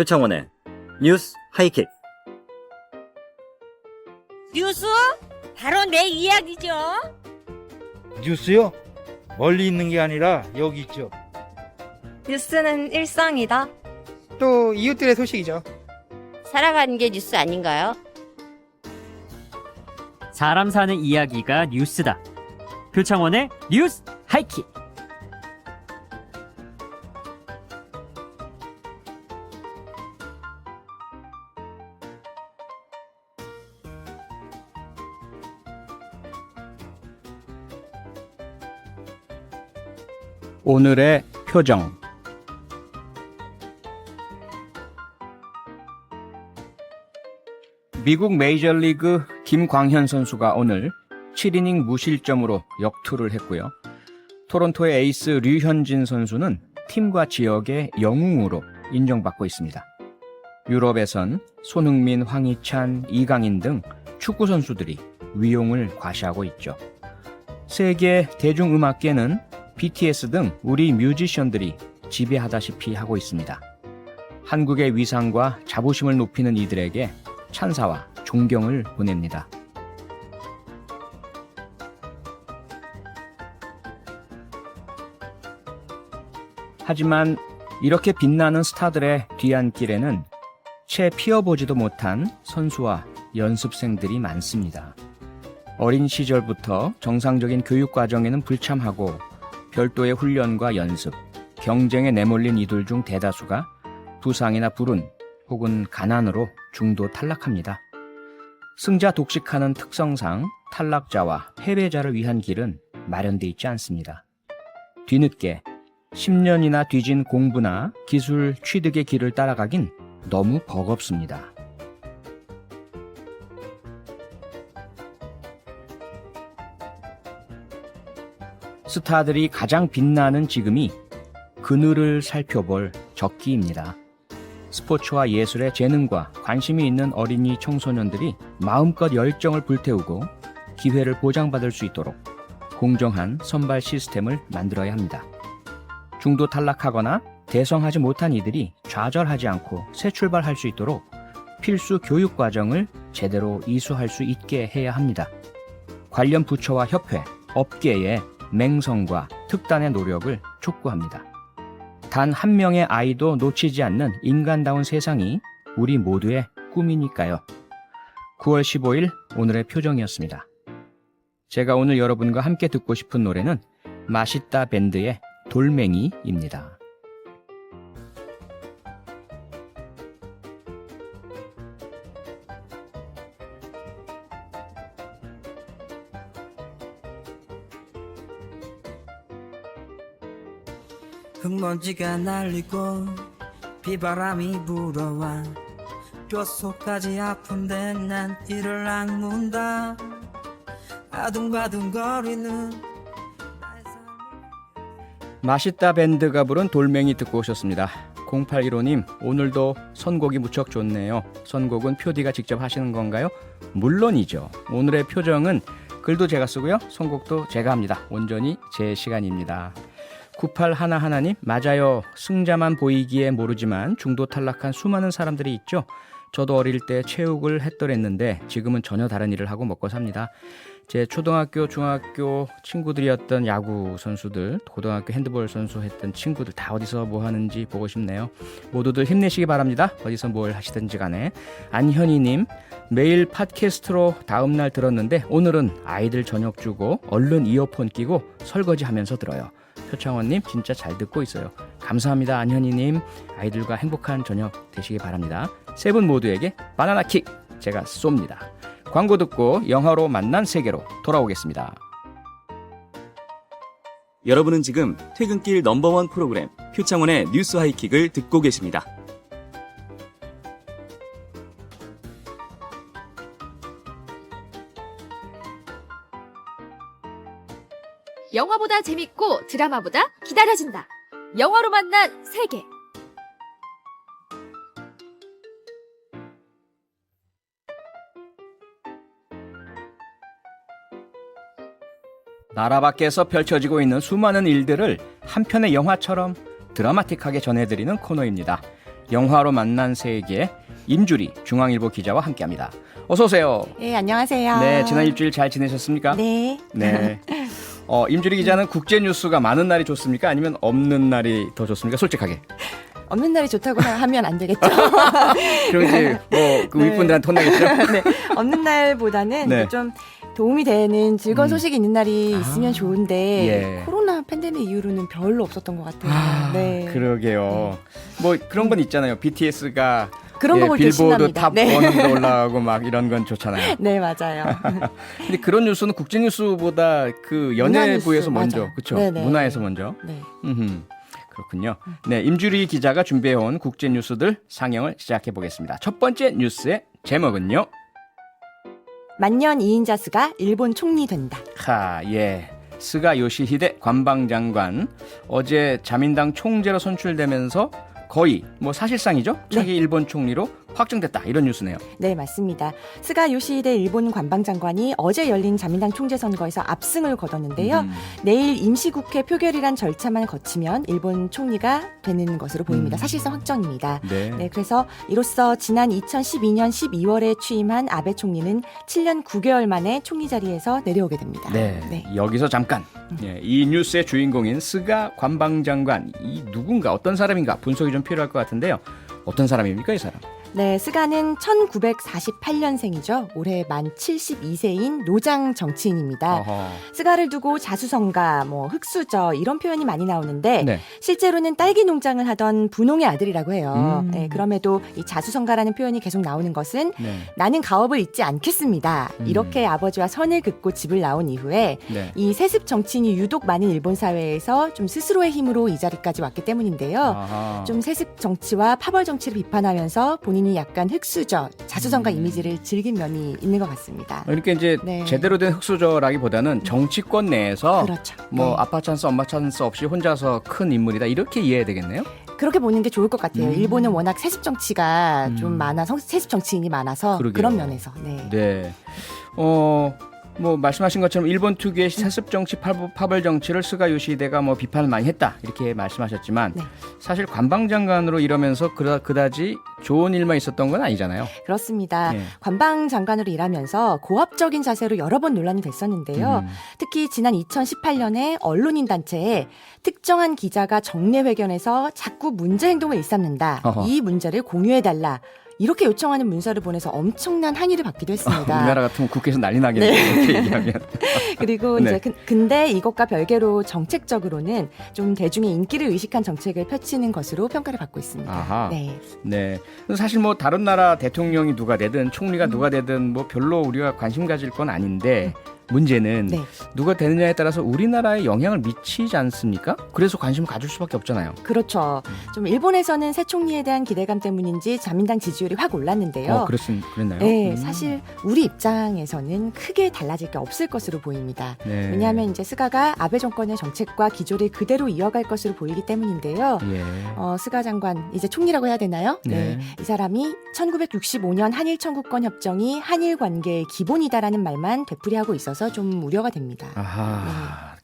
표창원의 뉴스 하이킥. 뉴스? 바로 내 이야기죠. 뉴스요? 멀리 있는 게 아니라 여기 있죠. 뉴스는 일상이다. 또 이웃들의 소식이죠. 살아가는 게 뉴스 아닌가요? 사람 사는 이야기가 뉴스다. 표창원의 뉴스 하이킥. 오늘의 표정. 미국 메이저리그 김광현 선수가 오늘 7이닝 무실점으로 역투를 했고요. 토론토의 에이스 류현진 선수는 팀과 지역의 영웅으로 인정받고 있습니다. 유럽에선 손흥민, 황희찬, 이강인 등 축구 선수들이 위용을 과시하고 있죠. 세계 대중음악계는 BTS 등 우리 뮤지션들이 지배하다시피 하고 있습니다. 한국의 위상과 자부심을 높이는 이들에게 찬사와 존경을 보냅니다. 하지만 이렇게 빛나는 스타들의 뒤안길에는 채 피어보지도 못한 선수와 연습생들이 많습니다. 어린 시절부터 정상적인 교육 과정에는 불참하고 별도의 훈련과 연습, 경쟁에 내몰린 이들 중 대다수가 부상이나 불운 혹은 가난으로 중도 탈락합니다. 승자 독식하는 특성상 탈락자와 패배자를 위한 길은 마련돼 있지 않습니다. 뒤늦게 10년이나 뒤진 공부나 기술 취득의 길을 따라가긴 너무 버겁습니다. 스타들이 가장 빛나는 지금이 그늘을 살펴볼 적기입니다. 스포츠와 예술에 재능과 관심이 있는 어린이 청소년들이 마음껏 열정을 불태우고 기회를 보장받을 수 있도록 공정한 선발 시스템을 만들어야 합니다. 중도 탈락하거나 대성하지 못한 이들이 좌절하지 않고 새 출발할 수 있도록 필수 교육 과정을 제대로 이수할 수 있게 해야 합니다. 관련 부처와 협회, 업계의 맹성과 특단의 노력을 촉구합니다. 단 한 명의 아이도 놓치지 않는 인간다운 세상이 우리 모두의 꿈이니까요. 9월 15일 오늘의 표정이었습니다. 제가 오늘 여러분과 함께 듣고 싶은 노래는 맛있다 밴드의 돌멩이입니다. 흙먼지가 날리고 비바람이 불어와 뼛속까지 아픈데 난 이를 악문다. 아둥바둥거리는 맛있다 밴드가 부른 돌멩이 듣고 오셨습니다. 0815님, 오늘도 선곡이 무척 좋네요. 선곡은 표디가 직접 하시는 건가요? 물론이죠. 오늘의 표정은 글도 제가 쓰고요. 선곡도 제가 합니다. 온전히 제 시간입니다. 9811님, 맞아요. 승자만 보이기에 모르지만 중도 탈락한 수많은 사람들이 있죠. 저도 어릴 때 체육을 했더랬는데 지금은 전혀 다른 일을 하고 먹고 삽니다. 제 초등학교, 중학교 친구들이었던 야구 선수들, 고등학교 핸드볼 선수 했던 친구들 다 어디서 뭐 하는지 보고 싶네요. 모두들 힘내시기 바랍니다. 어디서 뭘 하시든지 간에. 안현희님, 매일 팟캐스트로 다음날 들었는데 오늘은 아이들 저녁 주고 얼른 이어폰 끼고 설거지 하면서 들어요. 표창원님, 진짜 잘 듣고 있어요. 감사합니다. 안현희님, 아이들과 행복한 저녁 되시기 바랍니다. 세 분 모두에게 바나나 킥 제가 쏩니다. 광고 듣고 영화로 만난 세계로 돌아오겠습니다. 여러분은 지금 퇴근길 넘버원 프로그램 표창원의 뉴스 하이킥을 듣고 계십니다. 영화보다 재밌고 드라마보다 기다려진다. 영화로 만난 세계. 나라 밖에서 펼쳐지고 있는 수많은 일들을 한 편의 영화처럼 드라마틱하게 전해드리는 코너입니다. 영화로 만난 세계 임주리 중앙일보 기자와 함께합니다. 어서 오세요. 네, 안녕하세요. 네, 지난 일주일 잘 지내셨습니까? 네. 네. 임주리 기자는 국제 뉴스가 많은 날이 좋습니까? 아니면 없는 날이 더 좋습니까? 솔직하게. 없는 날이 좋다고 하면 안 되겠죠. 그럼 이제 그 네. 윗분들한테 혼나겠죠? 네. 없는 날보다는 네. 좀 도움이 되는 즐거운 음. 소식이 있는 날이 있으면 좋은데 예. 코로나 팬데믹 이후로는 별로 없었던 것 같아요. 네. 그러게요. 뭐 그런 건 있잖아요. BTS가 그런 거 볼 때 빌보드 신납니다. 탑 네. 1으로 올라가고 막 이런 건 좋잖아요. 네, 맞아요. 근데 그런 뉴스는 국제 뉴스보다 그 연예부에서 문화 뉴스, 먼저, 맞아요. 그렇죠? 네네. 문화에서 먼저. 네. 그렇군요. 네, 임주리 기자가 준비해온 국제 뉴스들 상영을 시작해 보겠습니다. 첫 번째 뉴스의 제목은요. 만년 2인자 스가 일본 총리 된다. 예. 스가 요시히데 관방장관 어제 자민당 총재로 선출되면서 거의 뭐 사실상이죠. 차기 일본 총리로 확정됐다. 이런 뉴스네요. 네, 맞습니다. 스가 요시히데 일본 관방장관이 어제 열린 자민당 총재 선거에서 압승을 거뒀는데요. 내일 임시국회 표결이란 절차만 거치면 일본 총리가 되는 것으로 보입니다. 사실상 확정입니다. 네, 그래서 이로써 지난 2012년 12월에 취임한 아베 총리는 7년 9개월 만에 총리 자리에서 내려오게 됩니다. 네. 여기서 잠깐 이 뉴스의 주인공인 스가 관방장관 이 누군가 어떤 사람인가 분석이 좀 필요할 것 같은데요. 어떤 사람입니까 이 사람? 네, 스가는 1948년생이죠. 올해 만 72세인 노장 정치인입니다. 스가를 두고 자수성가, 흑수저 이런 표현이 많이 나오는데 네. 실제로는 딸기 농장을 하던 분홍의 아들이라고 해요. 네, 그럼에도 이 자수성가라는 표현이 계속 나오는 것은 나는 가업을 잊지 않겠습니다. 이렇게 아버지와 선을 긋고 집을 나온 이후에 이 세습 정치인이 유독 많은 일본 사회에서 좀 스스로의 힘으로 이 자리까지 왔기 때문인데요. 좀 세습 정치와 파벌 정치를 비판하면서 본인이 약간 흑수저, 자수성가 이미지를 즐긴 면이 있는 것 같습니다. 그러니까 이제 제대로 된 흑수저라기보다는 정치권 내에서 그렇죠. 뭐 아빠 찬스, 엄마 찬스 없이 혼자서 큰 인물이다 이렇게 이해해야 되겠네요. 그렇게 보는 게 좋을 것 같아요. 일본은 워낙 세습 정치가 좀 많아서 세습 정치인이 많아서 그러게요. 그런 면에서. 네. 뭐 말씀하신 것처럼 일본 특유의 세습 정치, 파벌 정치를 스가 요시히데가 뭐 비판을 많이 했다 이렇게 말씀하셨지만 사실 관방장관으로 이러면서 그다지 좋은 일만 있었던 건 아니잖아요. 그렇습니다. 관방장관으로 일하면서 고압적인 자세로 여러 번 논란이 됐었는데요. 특히 지난 2018년에 언론인 단체에 특정한 기자가 정례회견에서 자꾸 문제 행동을 일삼는다. 이 문제를 공유해달라. 이렇게 요청하는 문서를 보내서 엄청난 항의를 받기도 했습니다. 우리나라 같으면 국회에서 난리 나겠네요. 이렇게 얘기하면. 그리고 이제 근데 이것과 별개로 정책적으로는 좀 대중의 인기를 의식한 정책을 펼치는 것으로 평가를 받고 있습니다. 네. 사실 뭐 다른 나라 대통령이 누가 되든 총리가 누가 되든 뭐 별로 우리가 관심 가질 건 아닌데 문제는 누가 되느냐에 따라서 우리나라에 영향을 미치지 않습니까? 그래서 관심을 가질 수밖에 없잖아요. 그렇죠. 좀 일본에서는 새 총리에 대한 기대감 때문인지 자민당 지지율이 확 올랐는데요. 그랬나요? 네, 사실 우리 입장에서는 크게 달라질 게 없을 것으로 보입니다. 왜냐하면 이제 스가가 아베 정권의 정책과 기조를 그대로 이어갈 것으로 보이기 때문인데요. 스가 장관 이제 총리라고 해야 되나요? 이 사람이 1965년 한일 청구권 협정이 한일 관계의 기본이다라는 말만 되풀이하고 있어서 좀 우려가 됩니다.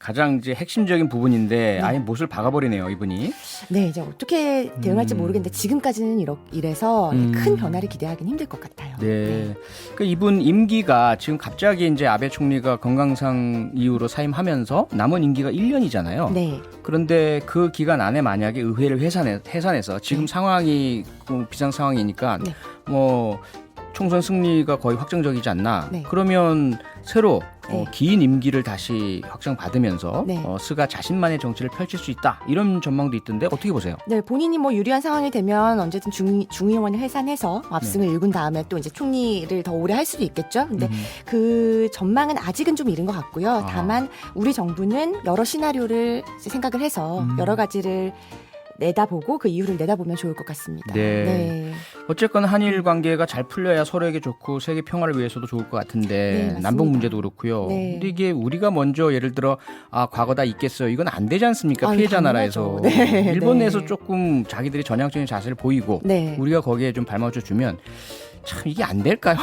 가장 이제 핵심적인 부분인데 아예 못을 박아버리네요, 이분이. 네, 이제 어떻게 대응할지 모르겠는데 지금까지는 이래서 큰 변화를 기대하기는 힘들 것 같아요. 그 이분 임기가 지금 갑자기 이제 아베 총리가 건강상 이유로 사임하면서 남은 임기가 1년이잖아요. 그런데 그 기간 안에 만약에 의회를 해산해서 지금 상황이 비상 상황이니까 뭐 총선 승리가 거의 확정적이지 않나. 그러면 새로 긴 임기를 다시 확정받으면서 스가 자신만의 정치를 펼칠 수 있다. 이런 전망도 있던데 어떻게 보세요? 네, 본인이 뭐 유리한 상황이 되면 언제든 중의원을 해산해서 압승을 일군 다음에 또 이제 총리를 더 오래 할 수도 있겠죠. 근데 그 전망은 아직은 좀 이른 것 같고요. 다만 우리 정부는 여러 시나리오를 생각을 해서 여러 가지를 내다보고 그 이유를 내다보면 좋을 것 같습니다. 어쨌건 한일 관계가 잘 풀려야 서로에게 좋고 세계 평화를 위해서도 좋을 것 같은데 남북 문제도 그렇고요. 근데 이게 우리가 먼저 예를 들어 과거다 있겠어요. 이건 안 되지 않습니까? 피해자 나라에서. 일본 내에서 조금 자기들이 전향적인 자세를 보이고 우리가 거기에 좀 발맞춰 주면 참 이게 안 될까요?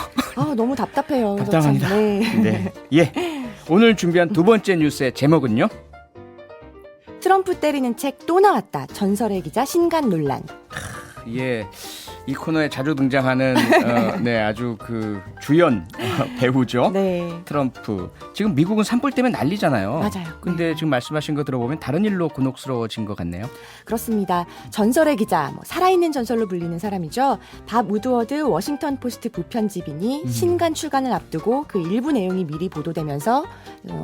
너무 답답해요. 답답합니다. 오늘 준비한 두 번째 뉴스의 제목은요? 트럼프 때리는 책 또 나왔다. 전설의 기자 신간 논란. 예, 이 코너에 자주 등장하는 네, 아주 그 주연 배우죠. 네. 트럼프. 지금 미국은 산불 때문에 난리잖아요. 맞아요. 근데 지금 말씀하신 거 들어보면 다른 일로 곤혹스러워진 것 같네요. 그렇습니다. 전설의 기자, 살아있는 전설로 불리는 사람이죠. 밥 우드워드 워싱턴 포스트 부편집인이 신간 출간을 앞두고 그 일부 내용이 미리 보도되면서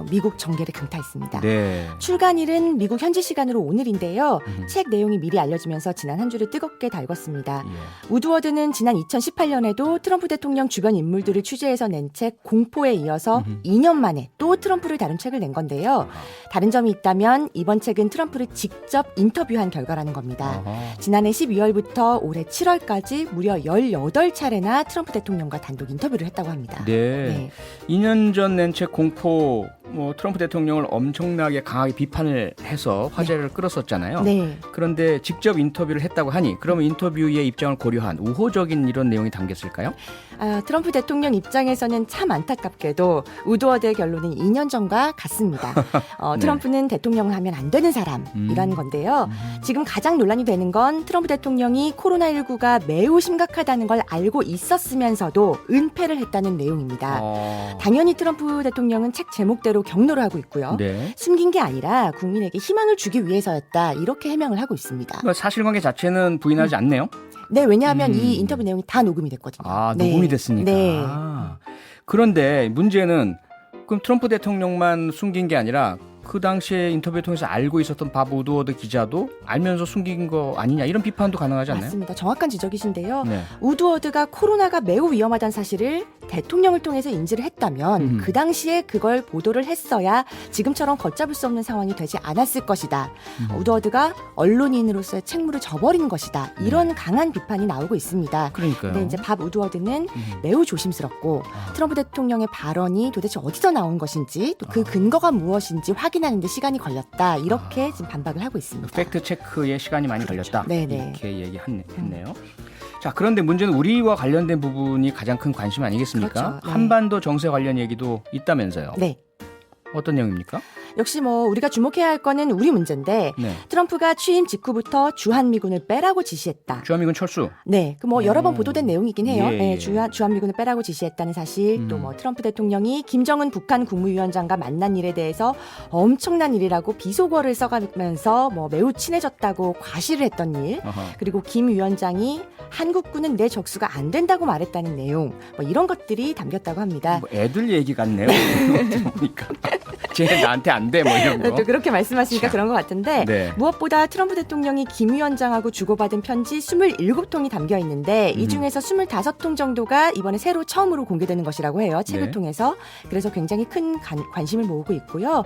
미국 정계를 강타했습니다. 네. 출간일은 미국 현지 시간으로 오늘인데요. 책 내용이 미리 알려지면서 지난 한 주를 뜨겁게 달궜습니다. 예. 우드워드는 지난 2018년에도 트럼프 대통령 주변 인물들을 취재해서 낸 책 공포에 이어서 2년 만에 또 트럼프를 다룬 책을 낸 건데요. 다른 점이 있다면 이번 책은 트럼프를 직접 인터뷰한 결과라는 겁니다. 지난해 12월부터 올해 7월까지 무려 18차례나 트럼프 대통령과 단독 인터뷰를 했다고 합니다. 네. 2년 전 낸 책 공포, 트럼프 대통령을 엄청나게 강하게 비판을 해서 화제를 끌었었잖아요. 네. 그런데 직접 인터뷰를 했다고 하니 그러면 인터뷰의 입장을 고려한 우호적인 이런 내용이 담겼을까요? 트럼프 대통령 입장에서는 참 안타깝게도 우드워드의 결론은 2년 전과 같습니다. 네. 트럼프는 대통령을 하면 안 되는 사람이라는 건데요. 지금 가장 논란이 되는 건 트럼프 대통령이 코로나19가 매우 심각하다는 걸 알고 있었으면서도 은폐를 했다는 내용입니다. 당연히 트럼프 대통령은 책 제목대로 경로를 하고 있고요. 네. 숨긴 게 아니라 국민에게 희망을 주기 위해서였다. 이렇게 해명을 하고 있습니다. 그러니까 사실관계 자체는 부인하지 않네요. 네, 왜냐하면 이 인터뷰 내용이 다 녹음이 됐거든요. 녹음이 됐으니까. 네. 그런데 문제는 그럼 트럼프 대통령만 숨긴 게 아니라 그 당시에 인터뷰를 통해서 알고 있었던 밥 우드워드 기자도 알면서 숨긴 거 아니냐 이런 비판도 가능하지 않나요? 맞습니다. 정확한 지적이신데요. 네. 우드워드가 코로나가 매우 위험하다는 사실을 대통령을 통해서 인지를 했다면 그 당시에 그걸 보도를 했어야 지금처럼 걷잡을 수 없는 상황이 되지 않았을 것이다. 우드워드가 언론인으로서의 책무를 저버린 것이다. 이런 강한 비판이 나오고 있습니다. 그러니까요. 근데 이제 밥 우드워드는 매우 조심스럽고 트럼프 대통령의 발언이 도대체 어디서 나온 것인지 또 그 근거가 무엇인지 확인하는 데 시간이 걸렸다. 이렇게 지금 반박을 하고 있습니다. 팩트 체크에 시간이 많이 걸렸다. 네네. 이렇게 얘기했네요. 자, 그런데 문제는 우리와 관련된 부분이 가장 큰 관심 아니겠습니까? 그렇죠. 네. 한반도 정세 관련 얘기도 있다면서요. 네. 어떤 내용입니까? 역시 우리가 주목해야 할 거는 우리 문제인데 네. 트럼프가 취임 직후부터 주한미군을 빼라고 지시했다. 주한미군 철수. 네, 여러 번 보도된 내용이긴 해요. 예, 네, 예. 주한미군을 빼라고 지시했다는 사실, 또 트럼프 대통령이 김정은 북한 국무위원장과 만난 일에 대해서 엄청난 일이라고 비속어를 써가면서 매우 친해졌다고 과시를 했던 일, 그리고 김 위원장이 한국군은 내 적수가 안 된다고 말했다는 내용, 이런 것들이 담겼다고 합니다. 애들 얘기 같네요. 들어보니까. 쟤 나한테 안 돼, 이런 거. 또 그렇게 말씀하시니까 자. 그런 것 같은데 네. 무엇보다 트럼프 대통령이 김 위원장하고 주고받은 편지 27통이 담겨 있는데 이 중에서 25통 정도가 이번에 새로 처음으로 공개되는 것이라고 해요. 책을 네. 통해서. 그래서 굉장히 큰 관심을 모으고 있고요.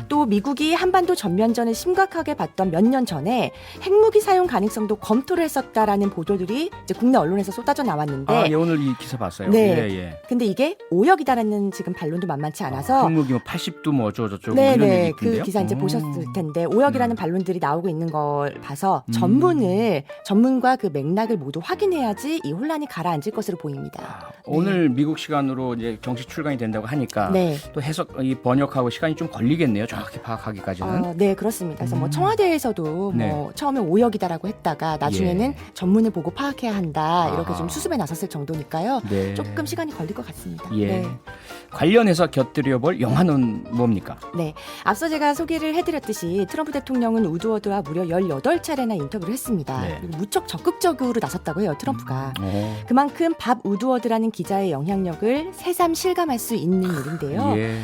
또 미국이 한반도 전면전을 심각하게 봤던 몇 년 전에 핵무기 사용 가능성도 검토를 했었다라는 보도들이 이제 국내 언론에서 쏟아져 나왔는데 예, 오늘 이 기사 봤어요. 네. 예. 근데 이게 오역이다라는 지금 반론도 만만치 않아서 핵무기 80도 어쩌고저쩌고 이런 네네, 얘기 있던데요. 그 기사 이제 보셨을 텐데 오역이라는 반론들이 나오고 있는 걸 봐서 전문과 그 맥락을 모두 확인해야지 이 혼란이 가라앉을 것으로 보입니다. 오늘 미국 시간으로 이제 정식 출간이 된다고 하니까 네. 또 해석, 번역하고 시간이 좀 걸리겠네요. 정확히 파악하기까지는. 네, 그렇습니다. 그래서 청와대에서도 네. 처음에 오역이다라고 했다가 나중에는 예. 전문을 보고 파악해야 한다 이렇게 아하. 좀 수습에 나섰을 정도니까요. 네. 조금 시간이 걸릴 것 같습니다. 예. 네. 관련해서 곁들여볼 영화는 뭡니까? 네, 앞서 제가 소개를 해드렸듯이 트럼프 대통령은 우드워드와 무려 18차례나 인터뷰를 했습니다. 네. 그리고 무척 적극적으로 나섰다고 해요, 트럼프가. 오. 그만큼 밥 우드워드라는 기자의 영향력을 새삼 실감할 수 있는 일인데요. 예.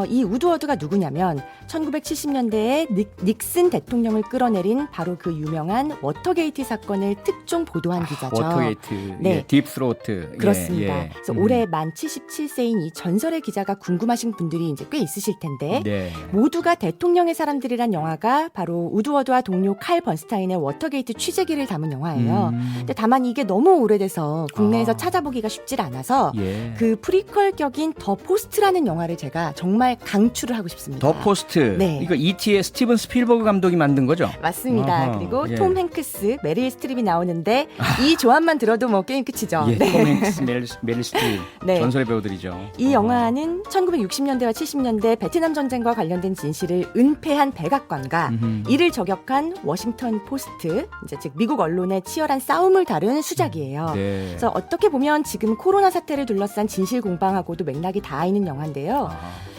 이 우드워드가 누구냐면 1970년대에 닉슨 대통령을 끌어내린 바로 그 유명한 워터게이트 사건을 특종 보도한 기자죠. 워터게이트, 네. 예, 딥스로트. 그렇습니다. 예. 그래서 올해 만 77세인 이 전설의 기자가 궁금하신 분들이 이제 꽤 있으실 텐데 네. 모두가 대통령의 사람들이란 영화가 바로 우드워드와 동료 칼 번스타인의 워터게이트 취재기를 담은 영화예요. 근데 다만 이게 너무 오래돼서 국내에서 찾아보기가 쉽지 않아서 예. 그 프리퀄격인 더 포스트라는 영화를 제가 정말 강추를 하고 싶습니다. 더 포스트. 네. 이거 E.T.의 스티븐 스필버그 감독이 만든 거죠? 맞습니다. 아하, 그리고 예. 톰 행크스, 메릴 스트립이 나오는데 이 조합만 들어도 게임 끝이죠. 예. 네. 톰 행스, 메릴 스트립. 네. 전설의 배우들이죠. 이 영화는 1960년대와 70년대 베트남 전쟁과 관련된 진실을 은폐한 백악관과 이를 저격한 워싱턴 포스트, 이제 즉 미국 언론의 치열한 싸움을 다룬 수작이에요. 네. 그래서 어떻게 보면 지금 코로나 사태를 둘러싼 진실 공방하고도 맥락이 닿아 있는 영화인데요.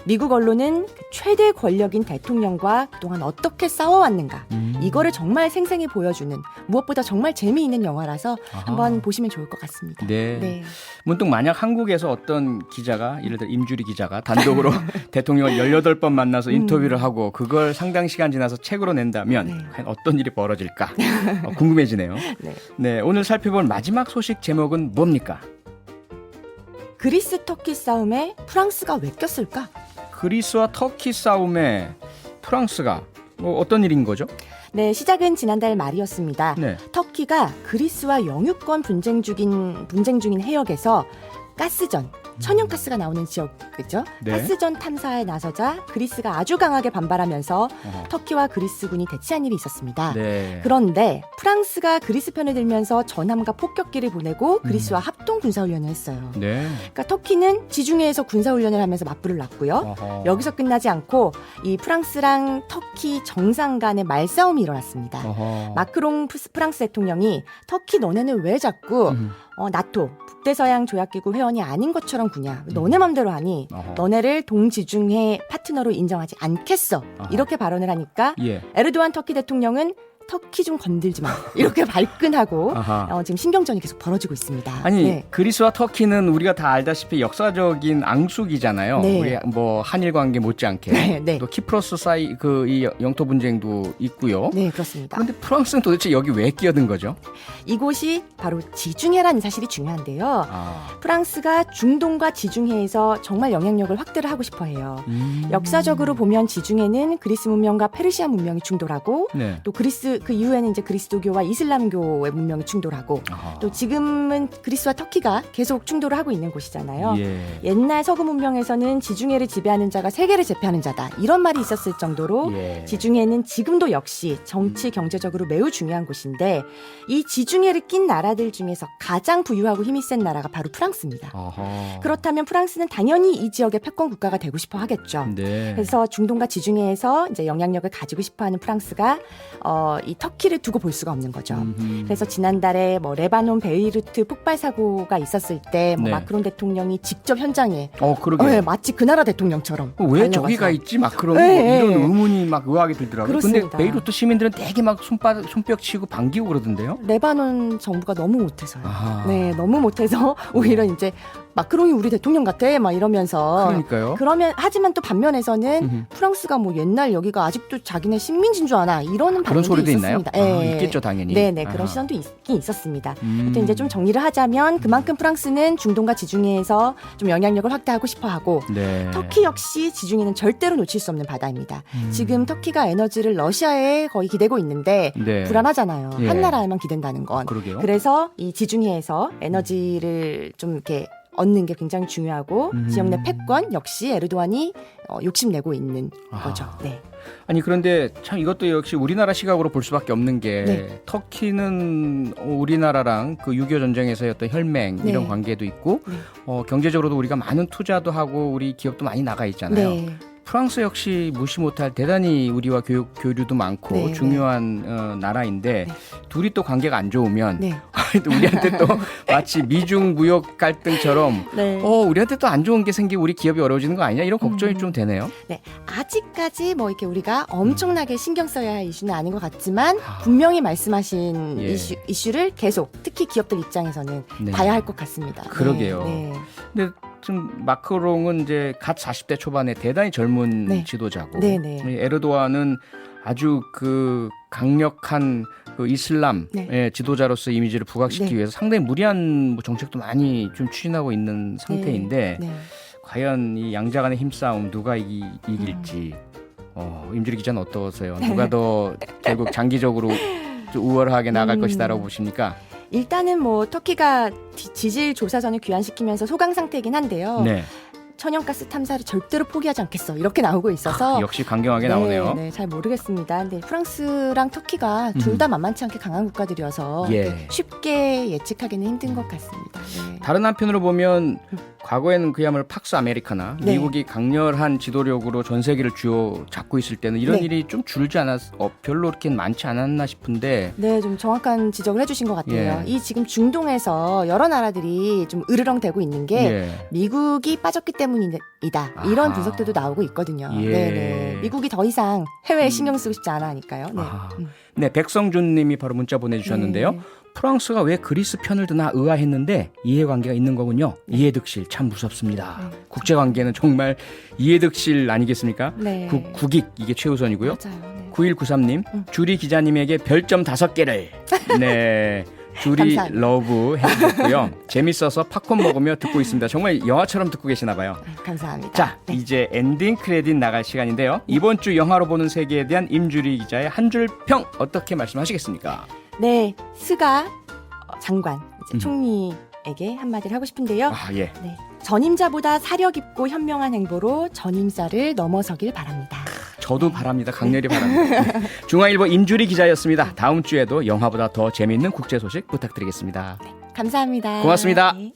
미국 언론은 그 최대 권력인 대통령과 그동안 어떻게 싸워왔는가 이거를 정말 생생히 보여주는 무엇보다 정말 재미있는 영화라서 한번 보시면 좋을 것 같습니다. 네. 문득 만약 한국에서 어떤 기자가 예를 들어 임주리 기자가 단독으로 대통령을 18번 만나서 인터뷰를 하고 그걸 상당 시간 지나서 책으로 낸다면 과연 어떤 일이 벌어질까 궁금해지네요. 네, 오늘 살펴볼 마지막 소식 제목은 뭡니까? 그리스 터키 싸움에 프랑스가 왜 꼈을까? 그리스와 터키 싸움에 프랑스가 어떤 일인 거죠? 네, 시작은 지난달 말이었습니다. 네. 터키가 그리스와 영유권 분쟁 중인 해역에서 가스전, 천연가스가 나오는 지역이죠. 네. 가스전 탐사에 나서자 그리스가 아주 강하게 반발하면서 터키와 그리스군이 대치한 일이 있었습니다. 네. 그런데 프랑스가 그리스 편을 들면서 전함과 폭격기를 보내고 그리스와 합동 군사훈련을 했어요. 네. 그러니까 터키는 지중해에서 군사훈련을 하면서 맞불을 놨고요. 여기서 끝나지 않고 이 프랑스랑 터키 정상 간의 말싸움이 일어났습니다. 마크롱 프랑스 대통령이 터키 너네는 왜 자꾸 나토 북대서양 조약기구 회원이 아닌 것처럼 구냐. 너네 맘대로 하니 너네를 동지중해 파트너로 인정하지 않겠어. 이렇게 발언을 하니까 에르도안 터키 대통령은 터키 좀 건들지 마. 이렇게 발끈하고 지금 신경전이 계속 벌어지고 있습니다. 아니 그리스와 터키는 우리가 다 알다시피 역사적인 앙숙이잖아요. 네. 우리 뭐 한일 관계 못지않게 네. 또 키프로스 사이 이 영토 분쟁도 있고요. 네, 그렇습니다. 그런데 프랑스는 도대체 여기 왜 끼어든 거죠? 이곳이 바로 지중해라는 사실이 중요한데요. 프랑스가 중동과 지중해에서 정말 영향력을 확대를 하고 싶어해요. 역사적으로 보면 지중해는 그리스 문명과 페르시아 문명이 충돌하고 또 그리스 그 이후에는 이제 그리스도교와 이슬람교의 문명이 충돌하고 또 지금은 그리스와 터키가 계속 충돌을 하고 있는 곳이잖아요. 옛날 서구 문명에서는 지중해를 지배하는 자가 세계를 제패하는 자다 이런 말이 있었을 정도로 지중해는 지금도 역시 정치 경제적으로 매우 중요한 곳인데 이 지중해를 낀 나라들 중에서 가장 부유하고 힘이 센 나라가 바로 프랑스입니다. 그렇다면 프랑스는 당연히 이 지역의 패권 국가가 되고 싶어 하겠죠. 그래서 중동과 지중해에서 이제 영향력을 가지고 싶어하는 프랑스가 이 터키를 두고 볼 수가 없는 거죠. 그래서 지난달에 뭐 레바논 베이루트 폭발 사고가 있었을 때 뭐 마크롱 대통령이 직접 현장에 그러게. 마치 그 나라 대통령처럼 왜 달려가서. 저기가 있지? 마크롱 이런 의문이 막 의아하게 들더라고요. 그렇습니다. 근데 베이루트 시민들은 되게 막 손뼉 치고 반기고 그러던데요. 레바논 정부가 너무 못해서요. 네, 너무 못해서 오히려 이제 마크롱이 우리 대통령 같아 막 이러면서 그러니까요. 하지만 또 반면에서는 프랑스가 뭐 옛날 여기가 아직도 자기네 식민지인 줄 아나 이런 그런 소리도 있었습니다. 있나요? 있겠죠 당연히. 네네 그런 시선도 있긴 있었습니다. 하여튼 이제 좀 정리를 하자면 그만큼 프랑스는 중동과 지중해에서 좀 영향력을 확대하고 싶어하고 터키 역시 지중해는 절대로 놓칠 수 없는 바다입니다. 지금 터키가 에너지를 러시아에 거의 기대고 있는데 불안하잖아요. 한 나라에만 기댄다는 건. 그러게요. 그래서 이 지중해에서 에너지를 좀 이렇게 얻는 게 굉장히 중요하고 지역 내 패권 역시 에르도안이 욕심내고 있는 거죠. 네. 아니 그런데 참 이것도 역시 우리나라 시각으로 볼 수밖에 없는 게 터키는 우리나라랑 그 6.25 전쟁에서의 어떤 혈맹 이런 관계도 있고 경제적으로도 우리가 많은 투자도 하고 우리 기업도 많이 나가 있잖아요. 프랑스 역시 무시 못할 대단히 우리와 교류도 많고 중요한 나라인데 둘이 또 관계가 안 좋으면 우리한테 또 마치 미중 무역 갈등처럼 우리한테 또 안 좋은 게 생기고 우리 기업이 어려워지는 거 아니냐 이런 걱정이 좀 되네요. 네, 아직까지 뭐 이렇게 우리가 엄청나게 신경 써야 할 이슈는 아닌 것 같지만 분명히 말씀하신 이슈를 계속 특히 기업들 입장에서는 봐야 할 것 같습니다. 그러게요. 근데 지금 마크롱은 이제 갓 40대 초반에 대단히 젊은 지도자고 에르도안은 아주 그 강력한 그 이슬람 지도자로서 이미지를 부각시키기 위해서 상당히 무리한 정책도 많이 좀 추진하고 있는 상태인데 과연 이 양자 간의 힘싸움 누가 이길지 임주리 기자는 어떠세요? 누가 더 결국 장기적으로 우월하게 나갈 것이다라고 보십니까? 일단은 뭐 터키가 지질 조사선을 귀환시키면서 소강 상태이긴 한데요. 천연가스 탐사를 절대로 포기하지 않겠어 이렇게 나오고 있어서 역시 강경하게 나오네요. 네, 잘 모르겠습니다. 근데 프랑스랑 터키가 둘 다 만만치 않게 강한 국가들이어서 쉽게 예측하기는 힘든 것 같습니다. 다른 한편으로 보면 과거에는 그야말로 팍스 아메리카나 네. 미국이 강렬한 지도력으로 전 세계를 쥐어 잡고 있을 때는 이런 네. 일이 좀 줄지 별로 그렇게 많지 않았나 싶은데 네, 좀 정확한 지적을 해주신 것 같아요. 예. 이 지금 중동에서 여러 나라들이 좀 으르렁대고 있는 게 예. 미국이 빠졌기 때문이다. 이런 아하. 분석들도 나오고 있거든요. 예. 네네. 미국이 더 이상 해외에 신경 쓰고 싶지 않아 하니까요. 네. 아. 네, 백성준 님이 바로 문자 보내주셨는데요. 네. 프랑스가 왜 그리스 편을 드나 의아했는데 이해관계가 있는 거군요. 이해득실 참 무섭습니다. 네. 국제관계는 정말 이해득실 아니겠습니까? 네. 국익 이게 최우선이고요. 맞아요. 네. 9193님 주리 기자님에게 별점 5개를 네 주리 감사합니다. 러브 해주셨고요. 재밌어서 팝콘 먹으며 듣고 있습니다. 정말 영화처럼 듣고 계시나 봐요. 네, 감사합니다. 자, 네. 이제 엔딩 크레딧 나갈 시간인데요. 이번 주 영화로 보는 세계에 대한 임주리 기자의 한 줄 평 어떻게 말씀하시겠습니까? 네, 스가 장관 이제 총리에게 한마디를 하고 싶은데요. 아, 예. 네, 전임자보다 사려 깊고 현명한 행보로 전임자를 넘어서길 바랍니다. 저도 바랍니다. 강렬히 바랍니다. 네. 중앙일보 임주리 기자였습니다. 다음 주에도 영화보다 더 재미있는 국제 소식 부탁드리겠습니다. 감사합니다. 고맙습니다. 네.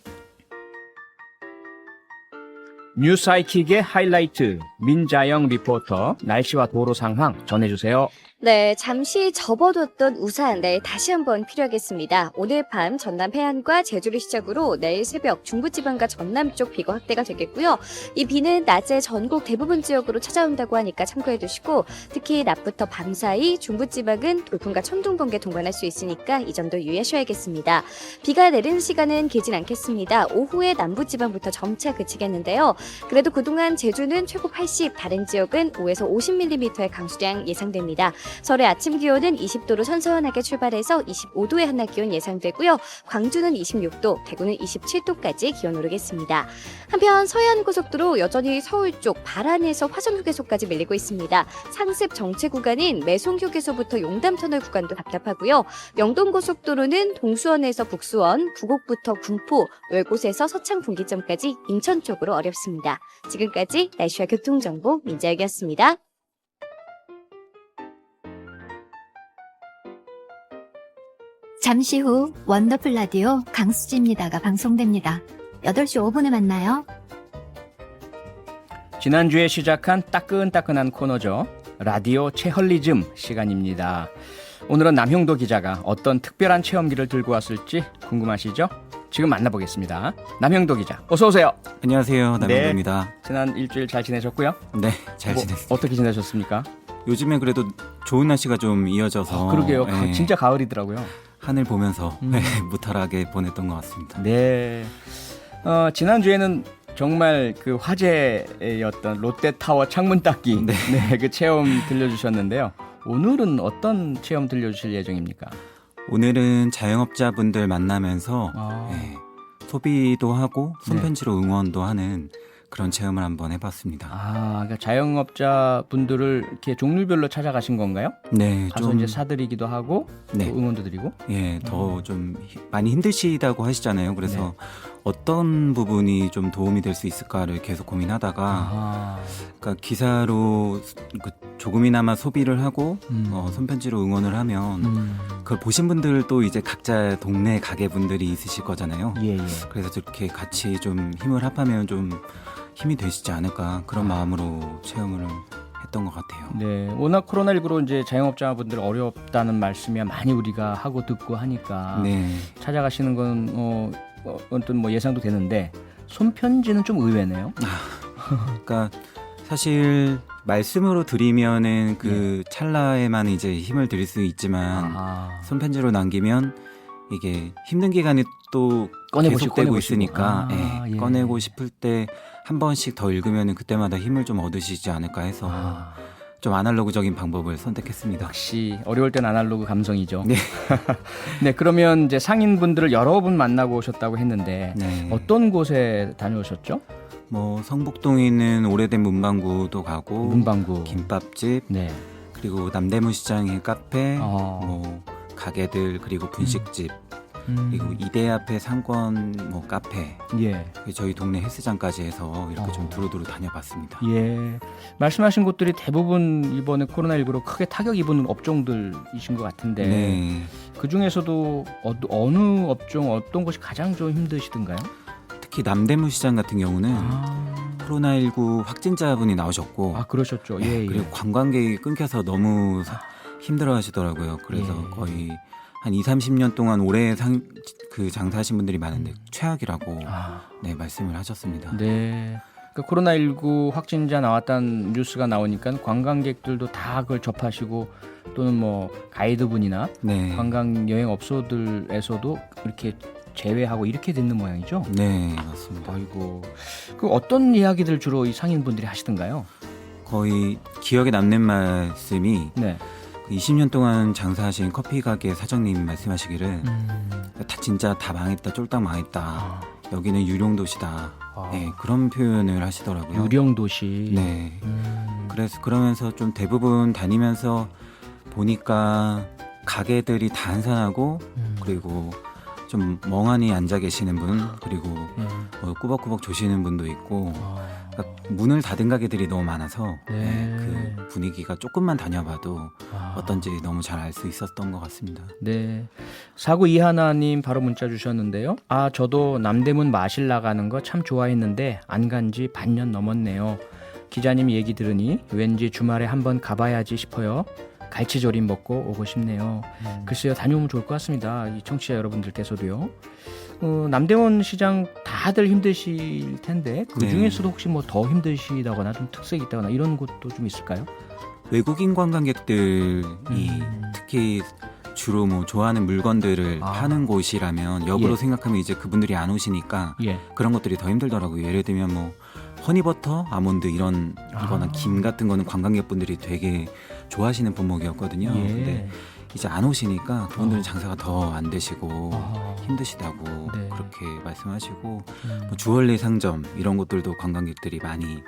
뉴사이킥의 하이라이트 민자영 리포터 날씨와 도로 상황 전해주세요. 네, 잠시 접어뒀던 우산, 다시 한번 필요하겠습니다. 오늘 밤 전남 해안과 제주를 시작으로 내일 새벽 중부지방과 전남 쪽 비가 확대가 되겠고요. 이 비는 낮에 전국 대부분 지역으로 찾아온다고 하니까 참고해 두시고 특히 낮부터 밤 사이 중부지방은 돌풍과 천둥, 번개 동반할 수 있으니까 이 점도 유의하셔야겠습니다. 비가 내리는 시간은 길진 않겠습니다. 오후에 남부지방부터 점차 그치겠는데요. 그래도 그동안 제주는 최고 80, 다른 지역은 5에서 50mm의 강수량 예상됩니다. 서울의 아침 기온은 20도로 선선하게 출발해서 25도의 한낮 기온 예상되고요. 광주는 26도, 대구는 27도까지 기온 오르겠습니다. 한편 서해안고속도로 여전히 서울 쪽 발안에서 화성휴게소까지 밀리고 있습니다. 상습 정체 구간인 매송휴게소부터 용담터널 구간도 답답하고요. 영동고속도로는 동수원에서 북수원, 부곡부터 군포, 월곶에서 서창 분기점까지 인천 쪽으로 어렵습니다. 지금까지 날씨와 교통정보 민자혁이었습니다. 잠시 후 원더풀 라디오 강수지입니다가 방송됩니다. 8시 5분에 만나요. 지난주에 시작한 따끈따끈한 코너죠. 라디오 체헐리즘 시간입니다. 오늘은 남형도 기자가 어떤 특별한 체험기를 들고 왔을지 궁금하시죠? 지금 만나보겠습니다. 남형도 기자, 어서 오세요. 안녕하세요, 남형도입니다. 네, 지난 일주일 잘 지내셨고요? 네, 잘 지냈습니다. 어떻게 지내셨습니까? 요즘에 그래도 좋은 날씨가 좀 이어져서 그러게요. 네, 진짜 가을이더라고요. 하늘 보면서 무탈하게 보냈던 것 같습니다. 네. 지난주에는 정말 그 화제였던 롯데타워 창문 닦기 네, 그 체험 들려주셨는데요. 오늘은 어떤 체험 들려주실 예정입니까? 오늘은 자영업자분들 만나면서 소비도 하고 손편지로 응원도 하는 그런 체험을 한번 해봤습니다. 그러니까 자영업자 분들을 이렇게 종류별로 찾아가신 건가요? 네, 가서 이제 사드리기도 하고 또 응원도 드리고. 예, 더 좀 많이 힘드시다고 하시잖아요. 그래서 어떤 부분이 좀 도움이 될 수 있을까를 계속 고민하다가, 그러니까 기사로 조금이나마 소비를 하고 손편지로 응원을 하면 그걸 보신 분들도 이제 각자 동네 가게 분들이 있으실 거잖아요. 그래서 이렇게 같이 좀 힘을 합하면 좀 힘이 되시지 않을까 그런 마음으로 체험을 했던 것 같아요. 네, 워낙 코로나19로 이제 자영업자분들 어렵다는 말씀이야 많이 우리가 하고 듣고 하니까 찾아가시는 건 어떤 뭐 예상도 되는데 손편지는 좀 의외네요. 그러니까 사실 말씀으로 드리면은 그 찰나에만 이제 힘을 드릴 수 있지만 손편지로 남기면 이게 힘든 기간이 또 계속되고 있으니까 꺼내고 싶을 때 한 번씩 더 읽으면 그때마다 힘을 좀 얻으시지 않을까 해서 좀 아날로그적인 방법을 선택했습니다. 역시 어려울 땐 아날로그 감성이죠. 네. 네, 그러면 이제 상인분들을 여러 분 만나고 오셨다고 했는데 어떤 곳에 다녀오셨죠? 뭐 성북동에 있는 오래된 문방구도 가고, 김밥집, 그리고 남대문 시장의 카페, 뭐 가게들, 그리고 분식집, 그리고 이대 앞에 상권 뭐 카페, 저희 동네 헬스장까지 해서 이렇게 좀 두루두루 다녀봤습니다. 예, 말씀하신 곳들이 대부분 이번에 코로나19로 크게 타격 입은 업종들이신 것 같은데 그 중에서도 어느 업종, 어떤 곳이 가장 좀 힘드시던가요? 특히 특히 남대문 시장 같은 경우는 코로나19 확진자분이 나오셨고 그러셨죠. 네, 예, 그리고 예. 관광객이 끊겨서 너무 힘들어 하시더라고요. 그래서 예. 거의 한 20-30년 동안 오래 그 장사하신 분들이 많은데 최악이라고 네, 말씀을 하셨습니다. 네. 그러니까 코로나19 확진자 나왔다는 뉴스가 나오니까 관광객들도 다 그걸 접하시고 또는 뭐 가이드분이나 네. 관광 여행 업소들에서도 이렇게 제외하고 이렇게 됐는 모양이죠? 네, 맞습니다. 아이고. 그 어떤 이야기들 주로 이 상인분들이 하시던가요? 거의 기억에 남는 말씀이 네. 20년 동안 장사하신 커피 가게 사장님 말씀하시기를 진짜 다 망했다, 쫄딱 망했다. 여기는 유령도시다. 네, 그런 표현을 하시더라고요. 유령도시. 네. 그래서 그러면서 좀 대부분 다니면서 보니까 가게들이 다 한산하고 그리고 좀 멍하니 앉아 계시는 분 그리고 꾸벅꾸벅 조시는 분도 있고 그러니까 문을 닫은 가게들이 너무 많아서 네, 그 분위기가 조금만 다녀봐도 어떤지 너무 잘 알 수 있었던 것 같습니다. 네. 4921님 바로 문자 주셨는데요. 저도 남대문 마실 나가는 거 참 좋아했는데 안 간 지 반년 넘었네요. 기자님 얘기 들으니 왠지 주말에 한번 가봐야지 싶어요. 갈치조림 먹고 오고 싶네요. 글쎄요, 다녀오면 좋을 것 같습니다. 이 청취자 여러분들께서도요. 남대문 시장 다들 힘드실 텐데 그 중에서도 혹시 뭐 더 힘드시다거나 좀 특색이 있다거나 이런 곳도 좀 있을까요? 외국인 관광객들이 특히 주로 뭐 좋아하는 물건들을 파는 곳이라면 역으로 생각하면 이제 그분들이 안 오시니까 그런 것들이 더 힘들더라고요. 예를 들면 뭐 허니버터, 아몬드 이런 거나 김 같은 거는 관광객분들이 되게 좋아하시는 품목이었거든요. 근데 이제 안 오시니까 그분들은 장사가 더 안 되시고 힘드시다고 그렇게 말씀하시고 뭐 주얼리 상점 이런 곳들도 관광객들이 많이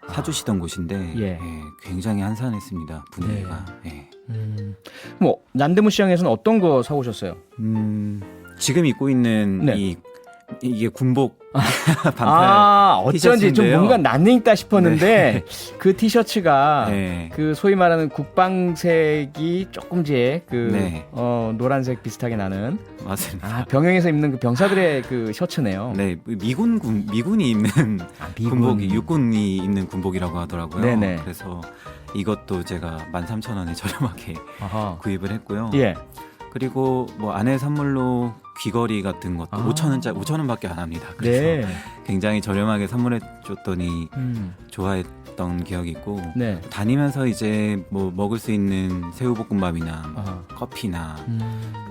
사주시던 곳인데 굉장히 한산했습니다. 분위기가. 뭐 남대문 시장에서는 어떤 거 사오셨어요? 지금 입고 있는 이게 군복 반팔 어쩐지 좀 티셔츠인데요. 뭔가 낯익다 싶었는데 그 티셔츠가 그 소위 말하는 국방색이 조금씩 그 노란색 비슷하게 나는 맞습니다. 병영에서 입는 그 병사들의 그 셔츠네요. 네, 미군이 입는 군복이 육군이 입는 군복이라고 하더라고요. 네네. 그래서 이것도 제가 13,000원에 저렴하게 구입을 했고요. 그리고 뭐 아내 선물로 귀걸이 같은 것도 5,000원밖에 안 합니다. 그래서 굉장히 저렴하게 선물해 줬더니 좋아했던 기억이 있고 다니면서 이제 뭐 먹을 수 있는 새우볶음밥이나 뭐 커피나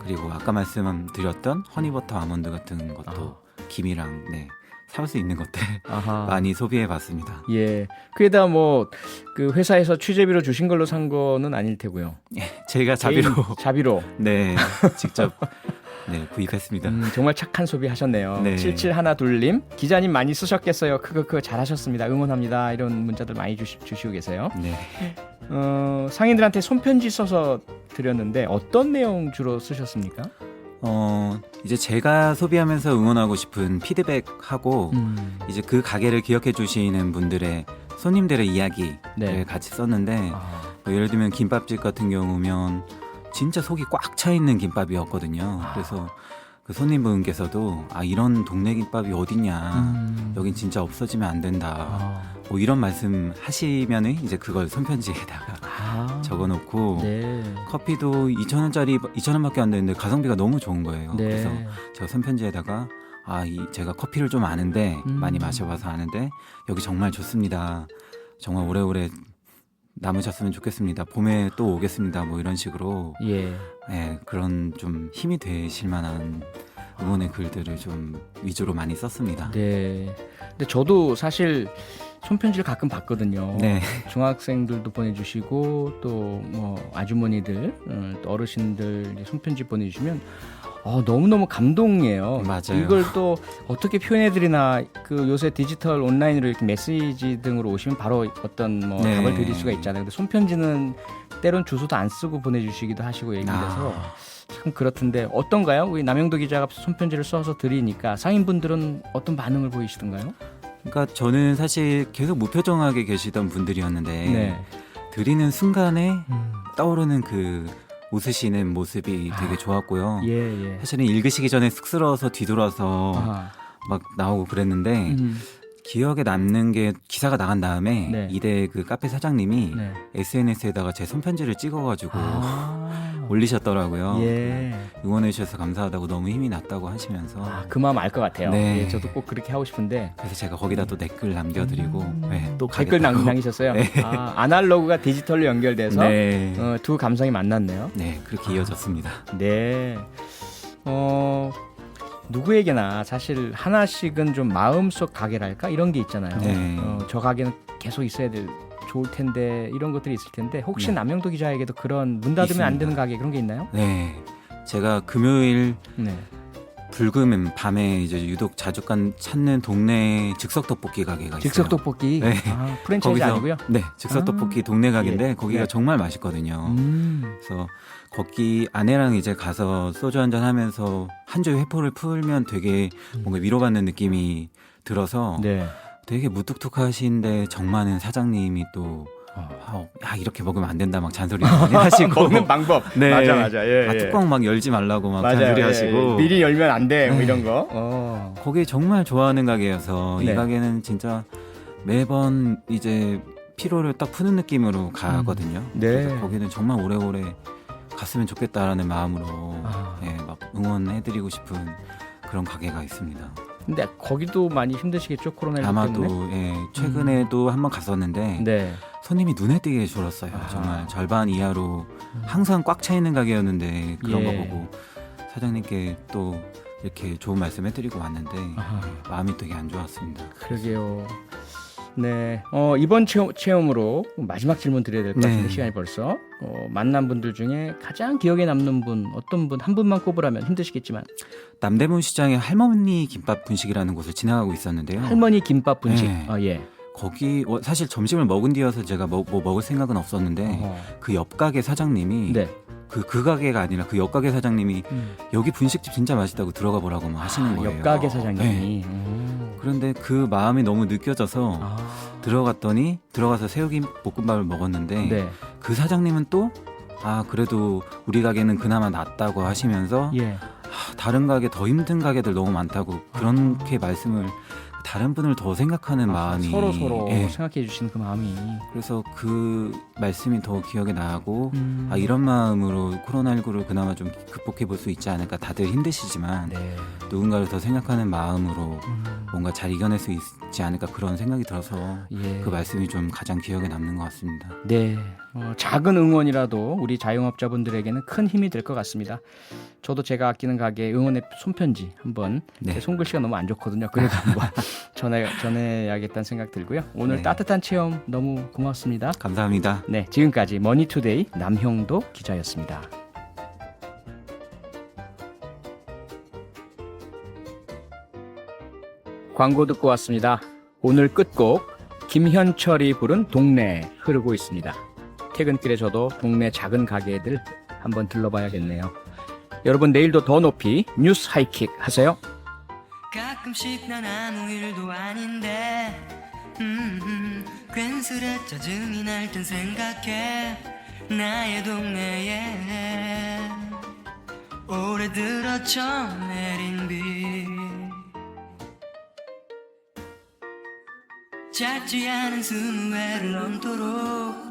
그리고 아까 말씀드렸던 허니버터 아몬드 같은 것도 김이랑 사올 수 있는 것들 많이 소비해 봤습니다. 그게다 뭐 그 회사에서 취재비로 주신 걸로 산 거는 아닐 테고요. 제가 자비로 네, 직접 구입했습니다. 정말 착한 소비 하셨네요. 네. 7712님 기자님 많이 쓰셨겠어요. 그거 잘하셨습니다. 응원합니다. 이런 문자들 많이 주시고 계세요. 상인들한테 손편지 써서 드렸는데 어떤 내용 주로 쓰셨습니까? 이제 제가 소비하면서 응원하고 싶은 피드백하고 이제 그 가게를 기억해 주시는 분들의 손님들의 이야기를 같이 썼는데 뭐 예를 들면 김밥집 같은 경우면 진짜 속이 꽉 차 있는 김밥이었거든요. 그래서 그 손님분께서도 이런 동네 김밥이 어딨냐, 여긴 진짜 없어지면 안 된다, 뭐 이런 말씀 하시면은 이제 그걸 손편지에다가 적어놓고 커피도 2,000원밖에 안 되는데 가성비가 너무 좋은 거예요. 그래서 제가 손편지에다가 제가 커피를 좀 아는데 많이 마셔봐서 아는데 여기 정말 좋습니다. 정말 오래오래 남으셨으면 좋겠습니다. 봄에 또 오겠습니다. 뭐 이런 식으로 그런 좀 힘이 되실 만한 응원의 글들을 좀 위주로 많이 썼습니다. 근데 저도 사실 손편지를 가끔 받거든요. 중학생들도 보내주시고 또 뭐 아주머니들, 또 어르신들 손편지 보내주시면 너무너무 감동이에요. 맞아요. 이걸 또 어떻게 표현해드리나, 그 요새 디지털 온라인으로 이렇게 메시지 등으로 오시면 바로 어떤 뭐 답을 드릴 수가 있잖아요. 근데 손편지는 때론 주소도 안 쓰고 보내주시기도 하시고 얘기해서 참 그렇던데 어떤가요? 우리 남영도 기자가 손편지를 써서 드리니까 상인분들은 어떤 반응을 보이시던가요? 그러니까 저는 사실 계속 무표정하게 계시던 분들이었는데 드리는 순간에 떠오르는 그 웃으시는 모습이 되게 좋았고요. 사실은 읽으시기 전에 쑥스러워서 뒤돌아서 막 나오고 그랬는데 기억에 남는 게 기사가 나간 다음에 네. 이대 그 카페 사장님이 네. SNS에다가 제 손편지를 찍어가지고 올리셨더라고요. 예. 응원해 주셔서 감사하다고 너무 힘이 났다고 하시면서 그 마음 알 것 같아요. 네. 예, 저도 꼭 그렇게 하고 싶은데. 그래서 제가 거기다 또 댓글 남겨드리고 네, 또 댓글 가겠다고. 남기셨어요? 네. 아날로그가 디지털로 연결돼서 네. 두 감성이 만났네요. 네, 그렇게 이어졌습니다. 네. 누구에게나 사실 하나씩은 좀 마음속 가게랄까 이런 게 있잖아요. 네. 저 가게는 계속 있어야 좋을 텐데 이런 것들이 있을 텐데 혹시 네. 남영도 기자에게도 그런 문 닫으면 안 있습니다. 되는 가게 그런 게 있나요? 네, 제가 금요일 네. 불금은 밤에 이제 유독 자주 찾는 동네 즉석 떡볶이 가게가 있어요. 즉석 떡볶이. 네. 프랜차이즈 아니고요? 네, 즉석 떡볶이 동네 가게인데 예. 거기가 네. 정말 맛있거든요. 그래서 거기 아내랑 이제 가서 소주 한잔 하면서 한 조의 회포를 풀면 되게 뭔가 위로받는 느낌이 들어서 네. 되게 무뚝뚝하신데 정 많은 사장님이 또 야 이렇게 먹으면 안 된다 막 잔소리 많이 하시고 먹는 방법. 네. 맞아. 예. 뚜껑 막 열지 말라고 막 맞아요. 잔소리 예, 하시고 미리 열면 안 돼. 뭐 네. 이런 거. 거기 정말 좋아하는 가게여서 네. 이 가게는 진짜 매번 이제 피로를 딱 푸는 느낌으로 가거든요. 네. 그래서 거기는 정말 오래오래 갔으면 좋겠다라는 마음으로 예, 막 응원해드리고 싶은 그런 가게가 있습니다. 근데 거기도 많이 힘드시겠죠? 코로나19 아마도 때문에. 예, 최근에도 한번 갔었는데 네. 손님이 눈에 띄게 줄었어요. 정말 절반 이하로 항상 꽉 차 있는 가게였는데 그런 예. 거 보고 사장님께 또 이렇게 좋은 말씀 해드리고 왔는데 마음이 되게 안 좋았습니다. 그러게요. 네. 이번 체험으로 마지막 질문 드려야 될 것 같은데 네. 시간이 벌써. 만난 분들 중에 가장 기억에 남는 분 어떤 분 한 분만 꼽으라면 힘드시겠지만 남대문 시장에 할머니 김밥 분식이라는 곳을 진행하고 있었는데요. 할머니 김밥 분식. 네. 예. 거기 사실 점심을 먹은 뒤여서 제가 뭐 먹을 생각은 없었는데 그 옆 가게 사장님이 네. 그 가게가 아니라 그 옆 가게 사장님이 여기 분식집 진짜 맛있다고 들어가 보라고 막 하시는 거예요. 옆 가게 사장님이. 네. 그런데 그 마음이 너무 느껴져서 들어가서 새우김 볶음밥을 먹었는데 네. 그 사장님은 또 그래도 우리 가게는 그나마 낫다고 하시면서 예. 다른 가게 더 힘든 가게들 너무 많다고 그렇게 말씀을 다른 분을 더 생각하는 마음이 서로 예. 생각해 주시는 그 마음이. 그래서 그 말씀이 더 기억에 나고 이런 마음으로 코로나19를 그나마 좀 극복해 볼 수 있지 않을까. 다들 힘드시지만 네. 누군가를 더 생각하는 마음으로 뭔가 잘 이겨낼 수 있지 않을까 그런 생각이 들어서 예. 그 말씀이 좀 가장 기억에 남는 것 같습니다. 네. 작은 응원이라도 우리 자영업자분들에게는 큰 힘이 될 것 같습니다. 저도 제가 아끼는 가게 응원의 손편지 한번 네. 제 손글씨가 너무 안 좋거든요. 그래도 한번 전해야겠다는 생각 들고요. 오늘 네. 따뜻한 체험 너무 고맙습니다. 감사합니다. 네, 지금까지 머니투데이 남형도 기자였습니다. 광고 듣고 왔습니다. 오늘 끝곡 김현철이 부른 동네 흐르고 있습니다. 퇴근길에 저도 동네 작은 가게들 한번 들러봐야겠네요. 여러분 내일도 더 높이 뉴스 하이킥 하세요. 가끔씩 난 아무 일도 아닌데 괜스레 짜증이 날 땐 생각해 나의 동네에 오래 들었죠 내린 비 작지 않은 20회를 넘도록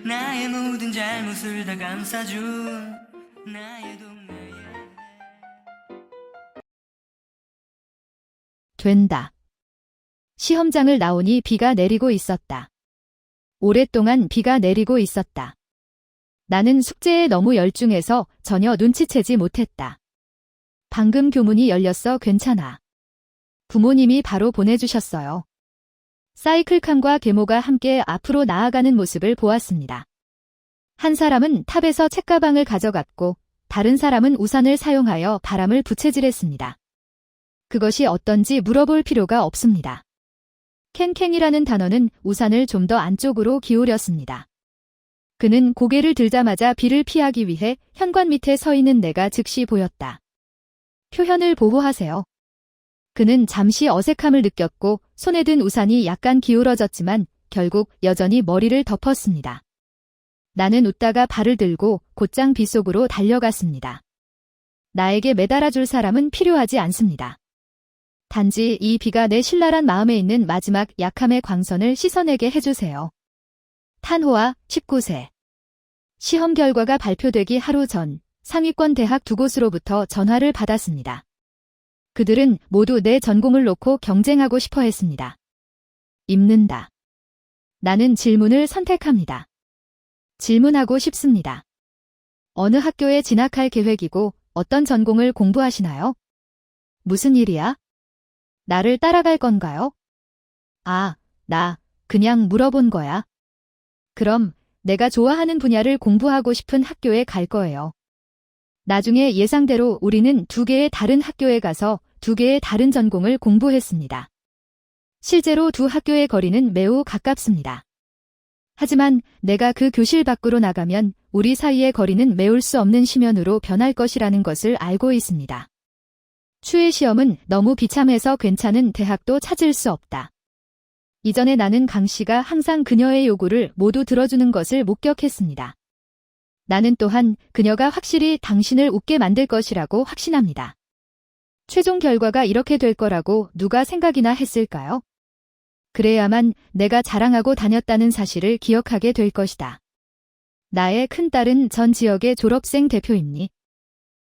나의 모든 잘못을 다 감싸준 나의 동네에 된다. 시험장을 나오니 비가 내리고 있었다. 오랫동안 비가 내리고 있었다. 나는 숙제에 너무 열중해서 전혀 눈치채지 못했다. 방금 교문이 열렸어 괜찮아. 부모님이 바로 보내주셨어요. 사이클칸과 계모가 함께 앞으로 나아가는 모습을 보았습니다. 한 사람은 탑에서 책가방을 가져갔고 다른 사람은 우산을 사용하여 바람을 부채질했습니다. 그것이 어떤지 물어볼 필요가 없습니다. 캔캔이라는 단어는 우산을 좀 더 안쪽으로 기울였습니다. 그는 고개를 들자마자 비를 피하기 위해 현관 밑에 서 있는 내가 즉시 보였다. 표현을 보호하세요. 그는 잠시 어색함을 느꼈고 손에 든 우산이 약간 기울어졌지만 결국 여전히 머리를 덮었습니다. 나는 웃다가 발을 들고 곧장 빗속으로 달려갔습니다. 나에게 매달아줄 사람은 필요하지 않습니다. 단지 이 비가 내 신랄한 마음에 있는 마지막 약함의 광선을 씻어내게 해주세요. 탄호아 19세. 시험 결과가 발표되기 하루 전 상위권 대학 두 곳으로부터 전화를 받았습니다. 그들은 모두 내 전공을 놓고 경쟁하고 싶어 했습니다. 입는다. 나는 질문을 선택합니다. 질문하고 싶습니다. 어느 학교에 진학할 계획이고 어떤 전공을 공부하시나요? 무슨 일이야? 나를 따라갈 건가요? 아, 나 그냥 물어본 거야. 그럼 내가 좋아하는 분야를 공부하고 싶은 학교에 갈 거예요. 나중에 예상대로 우리는 2개의 다른 학교에 가서 2개의 다른 전공을 공부했습니다. 실제로 두 학교의 거리는 매우 가깝습니다. 하지만 내가 그 교실 밖으로 나가면 우리 사이의 거리는 메울 수 없는 심연으로 변할 것이라는 것을 알고 있습니다. 추의 시험은 너무 비참해서 괜찮은 대학도 찾을 수 없다. 이전에 나는 강 씨가 항상 그녀의 요구를 모두 들어주는 것을 목격했습니다. 나는 또한 그녀가 확실히 당신을 웃게 만들 것이라고 확신합니다. 최종 결과가 이렇게 될 거라고 누가 생각이나 했을까요? 그래야만 내가 자랑하고 다녔다는 사실을 기억하게 될 것이다. 나의 큰딸은 전 지역의 졸업생 대표입니.